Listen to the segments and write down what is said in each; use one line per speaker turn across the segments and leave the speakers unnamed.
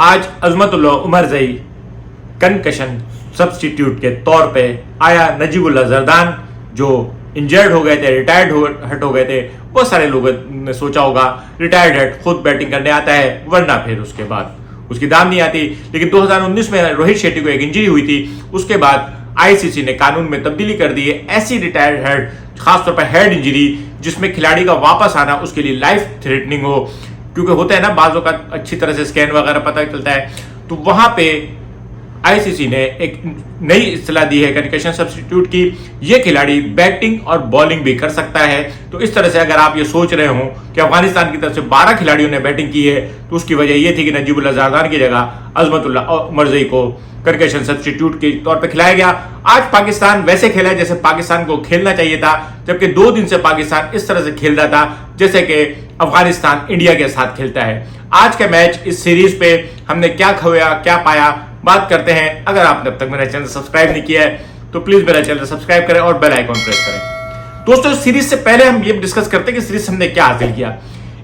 आज Azmatullah Omarzai concussion substitute के तौर पे आया। नजीबुल्लाह जरदान जो इंजर्ड हो गए थे, रिटायर्ड हट हो गए थे, बहुत सारे लोगों ने सोचा होगा रिटायर्ड हट खुद बैटिंग करने आता है, वरना फिर उसके बाद उसकी दाम नहीं आती। लेकिन 2019 में रोहित शेट्टी को एक इंजरी हुई थी, उसके बाद आईसीसी ने कानून में तब्दीली कर दी है। ऐसी रिटायर्ड हेड, खासतौर पर हेड इंजरी जिसमें खिलाड़ी का वापस आना उसके लिए लाइफ थ्रेटनिंग हो, क्योंकि होता है ना बाजों का अच्छी तरह से स्कैन वगैरह पता चलता है, तो वहां पे आईसीसी ने एक नई इस्तेलाह दी है कंकशन सब्स्टिट्यूट की। ये खिलाड़ी बैटिंग और बॉलिंग भी कर सकता है। तो इस तरह से अगर आप ये सोच रहे हो कि अफगानिस्तान की तरफ से 12 खिलाड़ियों ने बैटिंग की है, तो उसकी वजह यह थी कि नजीबुल्लाह जरदान की जगह अजमतुल्लाह उमरज़ई को कंकशन सब्स्टिट्यूट के तौर पर खिलाया गया। आज पाकिस्तान वैसे खेला जैसे पाकिस्तान को खेलना चाहिए था, जबकि 2 दिन से पाकिस्तान इस तरह से खेल रहा था जैसे कि अफगानिस्तान इंडिया के साथ खेलता है। आज का मैच, इस सीरीज पे हमने क्या खोया क्या पाया, बात करते हैं। अगर आपने अब तक मेरा चैनल सब्सक्राइब नहीं किया है तो प्लीज मेरा चैनल सब्सक्राइब करें और बेल आइकॉन प्रेस करें। दोस्तों, इस सीरीज से पहले हम ये डिस्कस करते हैं कि सीरीज हमने क्या हासिल किया।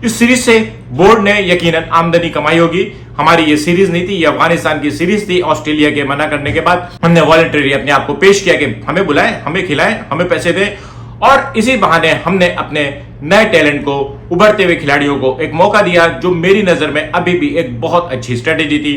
इस सीरीज से बोर्ड ने यकीनन आमदनी कमाई होगी। हमारी ये सीरीज नहीं थी, ये अफगानिस्तान की सीरीज थी। ऑस्ट्रेलिया के मना करने के बाद हमने वॉलंटरी अपने आप को पेश किया कि हमें बुलाएं, हमें खिलाएं, हमें पैसे दें, और इसी बहाने हमने अपने नए टैलेंट को, उभरते हुए खिलाड़ियों को एक मौका दिया, जो मेरी नजर में अभी भी एक बहुत अच्छी स्ट्रेटेजी थी।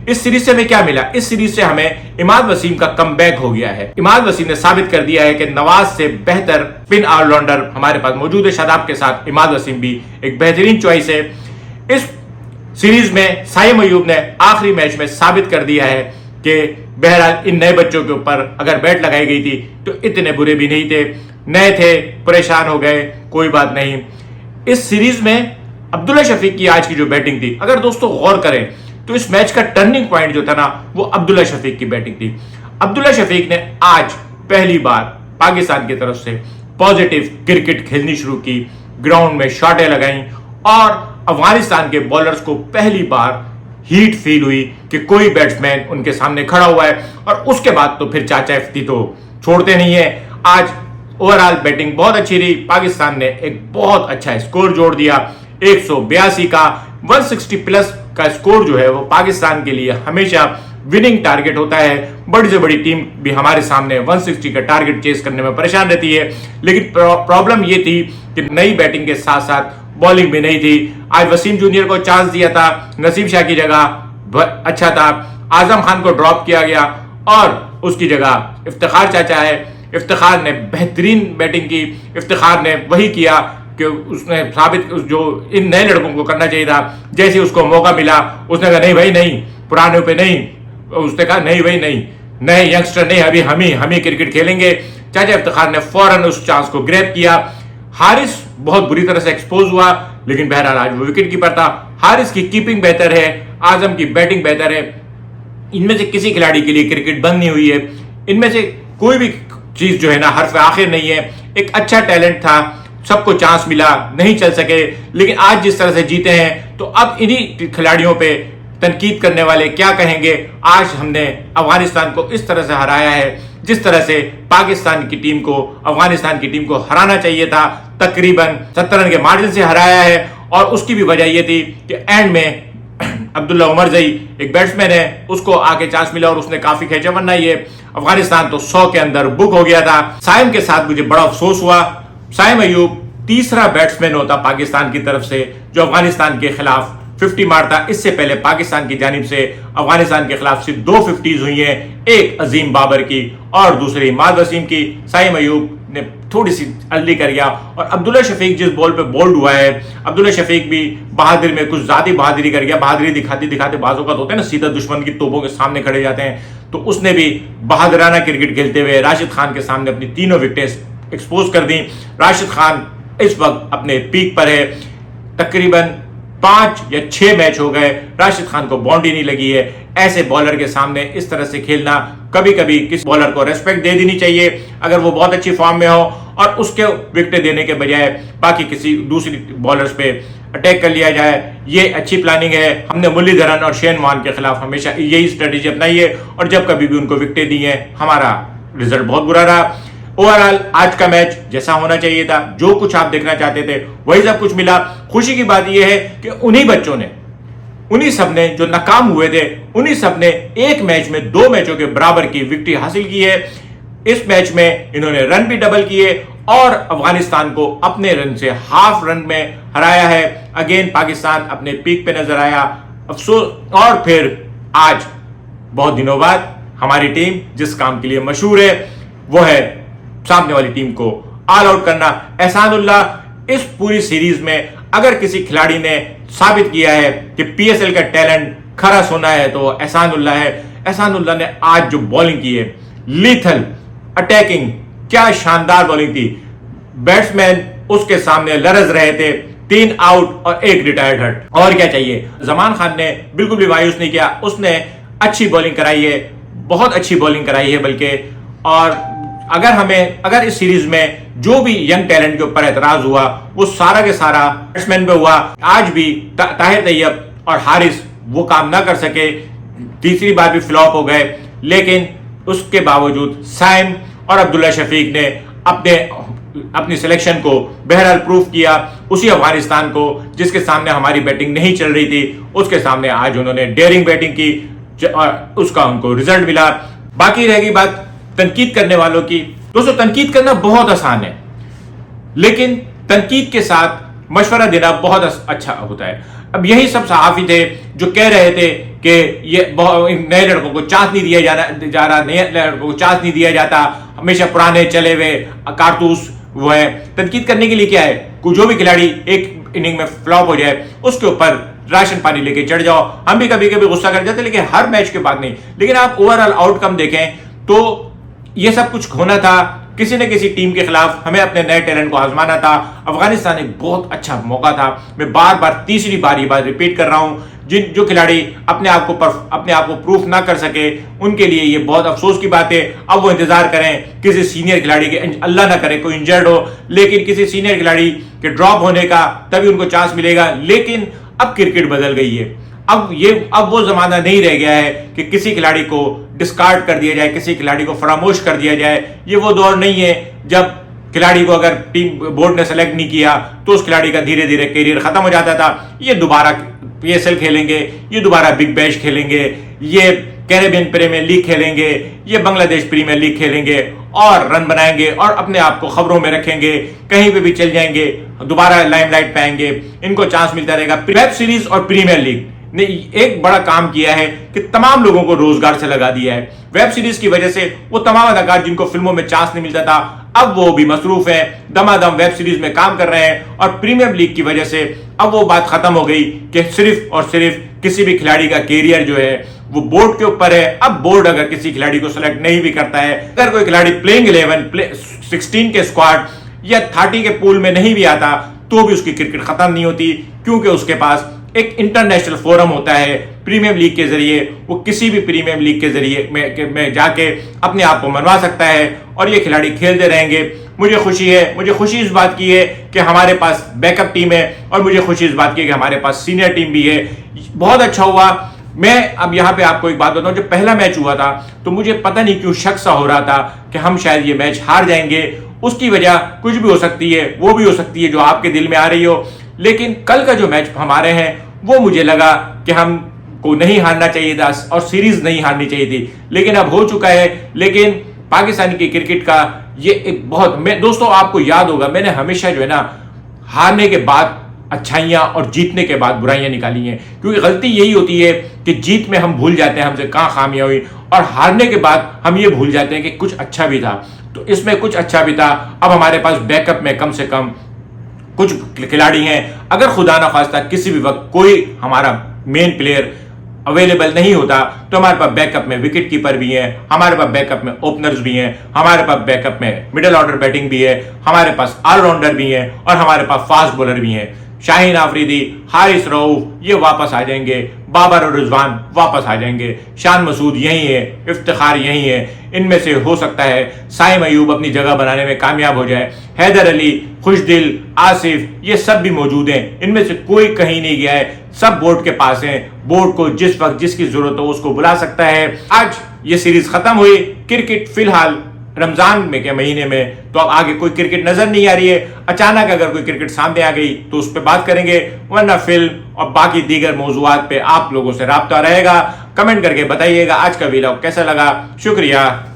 इस सीरीज से हमें क्या मिला? इस सीरीज से हमें इमाद वसीम का कमबैक हो गया है। इमाद वसीम ने साबित कर दिया है कि नवाज से बेहतर स्पिन ऑलराउंडर हमारे पास मौजूद है। शादाब के साथ इमाद वसीम भी एक बेहतरीन चॉइस है। इस सीरीज में साइम अयूब ने आखिरी मैच में साबित कर दिया है कि बहरहाल इन नए बच्चों के ऊपर अगर बैट लगाई गई थी तो इतने बुरे भी नहीं थे। नए थे, परेशान हो गए, कोई बात नहीं। इस सीरीज में अब्दुल्ला शफीक की आज की जो बैटिंग थी, अगर दोस्तों गौर करें तो इस मैच का टर्निंग पॉइंट जो था ना, वो अब्दुल्ला शफीक की बैटिंग थी। अब्दुल्ला शफीक ने आज पहली बार पाकिस्तान की तरफ से पॉजिटिव क्रिकेट खेलनी शुरू की, ग्राउंड में शॉटें लगाई, और अफगानिस्तान के बॉलर्स को पहली बार हीट फील हुई कि कोई बैट्समैन उनके सामने खड़ा हुआ है। और उसके बाद तो फिर चाचा इफ्ती तो छोड़ते नहीं है। आज ओवरऑल बैटिंग बहुत अच्छी रही। पाकिस्तान ने एक बहुत अच्छा स्कोर जोड़ दिया, 182 का। 160 प्लस का स्कोर जो है वो पाकिस्तान के लिए हमेशा विनिंग टारगेट होता है। बड़ी से बड़ी टीम भी हमारे सामने 160 का टारगेट चेस करने में परेशान रहती है। लेकिन प्रॉब्लम ये थी कि नई बैटिंग के साथ साथ बॉलिंग भी नहीं थी। आज वसीम जूनियर को चांस दिया था, नसीम शाह की जगह अच्छा था। आजम खान को ड्रॉप किया गया और उसकी जगह इफ्तिखार चाचा है। इफ्तिखार ने बेहतरीन बैटिंग की। इफ्तिखार ने वही किया कि उसने साबित जो इन नए लड़कों को करना चाहिए था। जैसे उसको मौका मिला उसने कहा नहीं भाई नहीं, पुराने पे नहीं। उसने कहा नहीं भाई नहीं, नए यंगस्टर नहीं, अभी हम ही क्रिकेट खेलेंगे। चाचा इफ्तिखार ने फौरन उस चांस को ग्रैब किया। हारिस बहुत बुरी तरह से एक्सपोज हुआ, लेकिन बहरहाल आज वो विकेट कीपर था। हारिस की कीपिंग बेहतर है, आजम की बैटिंग बेहतर है। इनमें से किसी खिलाड़ी के लिए क्रिकेट बंद नहीं हुई है। इनमें से कोई भी चीज जो है ना हर्फ आखिर नहीं है। एक अच्छा टैलेंट था, सबको चांस मिला, नहीं चल सके, लेकिन आज जिस तरह से जीते हैं तो अब इन्हीं खिलाड़ियों पे तनकीद करने वाले क्या कहेंगे। आज हमने अफगानिस्तान को इस तरह से हराया है जिस तरह से पाकिस्तान की टीम को, अफगानिस्तान की टीम को हराना चाहिए था। तकरीबन 70 रन के मार्जिन से हराया है। और उसकी भी वजह यह थी कि एंड में अब्दुल्ला उमरज़ई एक बैट्समैन है, उसको आके चांस मिला और उसने काफी खेचा, वरना ये अफगानिस्तान तो 100 के अंदर बुक हो गया था। साइम के साथ मुझे बड़ा अफसोस हुआ। साइम अयूब तीसरा बैट्समैन होता पाकिस्तान की तरफ से जो अफगानिस्तान के खिलाफ 50 मारता। इससे पहले पाकिस्तान की जानिब से अफगानिस्तान के खिलाफ सिर्फ 2 50s हुई हैं, एक अजीम बाबर की और दूसरी इमाद वसीम की। साइम अयूब ने थोड़ी सी अर्ली कर गया। और अब्दुल्ला शफीक जिस बॉल पे बोल्ड हुआ है, अब्दुल्ला शफीक भी बहादुरी में कुछ ज्यादा बहादुरी कर गया। बहादुरी दिखाते दिखाते बाजों का होता है ना, सीधा दुश्मन की तोपों के सामने खड़े जाते हैं, तो उसने भी बहादुराना क्रिकेट खेलते हुए राशिद खान के सामने अपनी तीनों विकेटें एक्सपोज कर दी। राशिद खान इस वक्त अपने पीक पर है। तकरीबन 5 या 6 मैच हो गए, राशिद खान को बाउंड्री नहीं लगी है। ऐसे बॉलर के सामने इस तरह से खेलना, कभी कभी किसी बॉलर को रेस्पेक्ट दे देनी चाहिए अगर वो बहुत अच्छी फॉर्म में हो, और उसके विकेट देने के बजाय बाकी किसी दूसरी बॉलर्स पे अटैक कर लिया जाए। ये अच्छी प्लानिंग है। हमने मुरलीधरन और शेन वॉर्न के खिलाफ हमेशा यही स्ट्रेटेजी अपनाई है, और जब कभी भी उनको विकेटें दी है हमारा रिजल्ट बहुत बुरा रहा। ओवरऑल आज का मैच जैसा होना चाहिए था, जो कुछ आप देखना चाहते थे वही सब कुछ मिला। खुशी की बात यह है कि उन्हीं बच्चों ने उन्हीं सब ने जो नाकाम हुए थे, उन्हीं सब ने एक मैच में 2 मैचों के बराबर की विक्ट्री हासिल की है। इस मैच में इन्होंने रन भी डबल किए और अफगानिस्तान को अपने रन से हाफ रन में हराया है। अगेन पाकिस्तान अपने पीक पे नजर आया। अफसोस, और फिर आज बहुत दिनों बाद हमारी टीम जिस काम के लिए मशहूर है वो है सामने वाली टीम को ऑल आउट करना। एहसानुल्लाह इस पूरी सीरीज में अगर किसी खिलाड़ी ने साबित किया है कि पीएसएल का टैलेंट खरा सोना है तो एहसानुल्लाह है। एहसानुल्लाह ने आज जो बॉलिंग की है, लीथल अटैकिंग, क्या शानदार बॉलिंग थी। बैट्समैन उसके सामने लरज रहे थे, 3 आउट और 1 रिटायर्ड हट, और क्या चाहिए। जमान खान ने बिल्कुल भी मायूस नहीं किया, उसने अच्छी बॉलिंग कराई है, बहुत अच्छी बॉलिंग कराई है बल्कि। और अगर इस सीरीज में जो भी यंग टैलेंट के ऊपर एतराज हुआ वो सारा के सारा बैट्समैन पे हुआ। आज भी ताहिर तैयब और हारिस वो काम ना कर सके, तीसरी बार भी फ्लॉप हो गए, लेकिन उसके बावजूद साइम और अब्दुल्ला शफीक ने अपनी सिलेक्शन को बहरहाल प्रूफ किया। उसी अफगानिस्तान को जिसके सामने हमारी बैटिंग नहीं चल रही थी, उसके सामने आज उन्होंने डेयरिंग बैटिंग की और उसका उनको रिजल्ट मिला। बाकी रहेगी बात तनकीद करने वालों की। दोस्तों, तनकीद करना बहुत आसान है, लेकिन तनकीद के साथ मशवरा देना बहुत अच्छा होता है। अब यही सब सहाफी थे जो कह रहे थे कि ये नए लड़कों को चांस नहीं दिया जा रहा, नए लड़कों को चांस नहीं दिया जाता, हमेशा पुराने चले हुए कारतूस वो है। तनकीद करने के लिए क्या है, जो भी खिलाड़ी एक इनिंग में फ्लॉप हो जाए उसके ऊपर राशन पानी लेके चढ़ जाओ। हम भी कभी कभी गुस्सा कर जाते, लेकिन हर मैच के बाद नहीं। लेकिन आप ओवरऑल आउटकम देखें तो ये सब कुछ होना था। किसी न किसी टीम के खिलाफ हमें अपने नए टैलेंट को आजमाना था। अफगानिस्तान एक बहुत अच्छा मौका था। मैं बार बार तीसरी बार ये बात रिपीट कर रहा हूं, जो खिलाड़ी अपने आप को प्रूफ ना कर सके उनके लिए ये बहुत अफसोस की बात है। अब वो इंतजार करें किसी सीनियर खिलाड़ी के, अल्लाह ना करे कोई इंजर्ड हो, लेकिन किसी सीनियर खिलाड़ी के ड्रॉप होने का, तभी उनको चांस मिलेगा। लेकिन अब क्रिकेट बदल गई है। अब वो जमाना नहीं रह गया है कि किसी खिलाड़ी को डिस्कार्ड कर दिया जाए, किसी खिलाड़ी को फरामोश कर दिया जाए। ये वो दौर नहीं है जब खिलाड़ी को अगर टीम बोर्ड ने सेलेक्ट नहीं किया तो उस खिलाड़ी का धीरे धीरे करियर खत्म हो जाता था। ये दोबारा पीएसएल खेलेंगे, ये दोबारा बिग बैश खेलेंगे, ये कैरेबियन प्रीमियर लीग खेलेंगे, ये बांग्लादेश प्रीमियर लीग खेलेंगे और रन बनाएंगे और अपने आप को खबरों में रखेंगे, कहीं पे भी चल जाएंगे, दोबारा लाइमलाइट पे आएंगे, इनको चांस मिलता रहेगा। वेब सीरीज और प्रीमियर लीग ने एक बड़ा काम किया है कि तमाम लोगों को रोजगार से लगा दिया है। वेब सीरीज की वजह से वो तमाम अदाकार जिनको फिल्मों में चांस नहीं मिलता था, अब वो भी मसरूफ है, दमादम वेब सीरीज में काम कर रहे हैं। और प्रीमियर लीग की वजह से अब वो बात खत्म हो गई कि सिर्फ और सिर्फ किसी भी खिलाड़ी का कैरियर जो है वो बोर्ड के ऊपर है। अब बोर्ड अगर किसी खिलाड़ी को सिलेक्ट नहीं भी करता है, अगर कोई खिलाड़ी प्लेइंग 11 16 के स्क्वाड या 30 के पूल में नहीं भी आता, तो भी उसकी क्रिकेट खत्म नहीं होती, क्योंकि उसके पास एक इंटरनेशनल फोरम होता है। प्रीमियर लीग के जरिए वो किसी भी प्रीमियर लीग के जरिए में जाके अपने आप को मनवा सकता है और ये खिलाड़ी खेलते रहेंगे। मुझे खुशी इस बात की है कि हमारे पास बैकअप टीम है, और मुझे खुशी इस बात की है कि हमारे पास सीनियर टीम भी है। बहुत अच्छा हुआ। मैं अब यहाँ पे आपको एक बात बताऊं, जब पहला मैच हुआ था तो मुझे पता नहीं क्यों शक सा हो रहा था कि हम शायद ये मैच हार जाएंगे। उसकी वजह कुछ भी हो सकती है, वो भी हो सकती है जो आपके दिल में आ रही हो। लेकिन कल का जो मैच हमारे हैं वो मुझे लगा कि हमको नहीं हारना चाहिए था और सीरीज नहीं हारनी चाहिए थी, लेकिन अब हो चुका है। लेकिन पाकिस्तान की क्रिकेट का ये एक बहुत, दोस्तों आपको याद होगा मैंने हमेशा जो है ना हारने के बाद अच्छाइयां और जीतने के बाद बुराइयां निकाली हैं, क्योंकि गलती यही होती है कि जीत में हम भूल जाते हैं हमसे कहां खामियां हुई, और हारने के बाद हम ये भूल जाते हैं कि कुछ अच्छा भी था। तो इसमें कुछ अच्छा भी था। अब हमारे पास बैकअप में कम से कम कुछ खिलाड़ी हैं। अगर खुदा ना खास्ता किसी भी वक्त कोई हमारा मेन प्लेयर अवेलेबल नहीं होता तो हमारे पास बैकअप में विकेट कीपर भी हैं, हमारे पास बैकअप में ओपनर्स भी हैं, हमारे पास बैकअप में मिडिल ऑर्डर बैटिंग भी है, हमारे पास ऑलराउंडर भी हैं और हमारे पास फास्ट बॉलर भी हैं। शाहीन आफरीदी, हारिस रऊफ ये वापस आ जाएंगे, बाबर और रिजवान वापस आ जाएंगे, शान मसूद यही है, इफ्तिखार यही है। इनमें से हो सकता है साइम अयूब अपनी जगह बनाने में कामयाब हो जाए, हैदर अली, खुशदिल, आसिफ ये सब भी मौजूद हैं। इनमें से कोई कहीं नहीं गया है, सब बोर्ड के पास हैं। बोर्ड को जिस वक्त जिसकी जरूरत हो उसको बुला सकता है। आज ये सीरीज खत्म हुई, क्रिकेट फिलहाल रमजान में के महीने में, तो अब आगे कोई क्रिकेट नजर नहीं आ रही है। अचानक अगर कोई क्रिकेट सामने आ गई तो उस पर बात करेंगे, वरना फिल्म और बाकी दीगर मौजूआत पे आप लोगों से राब्ता रहेगा। कमेंट करके बताइएगा आज का वीडियो कैसा लगा। शुक्रिया।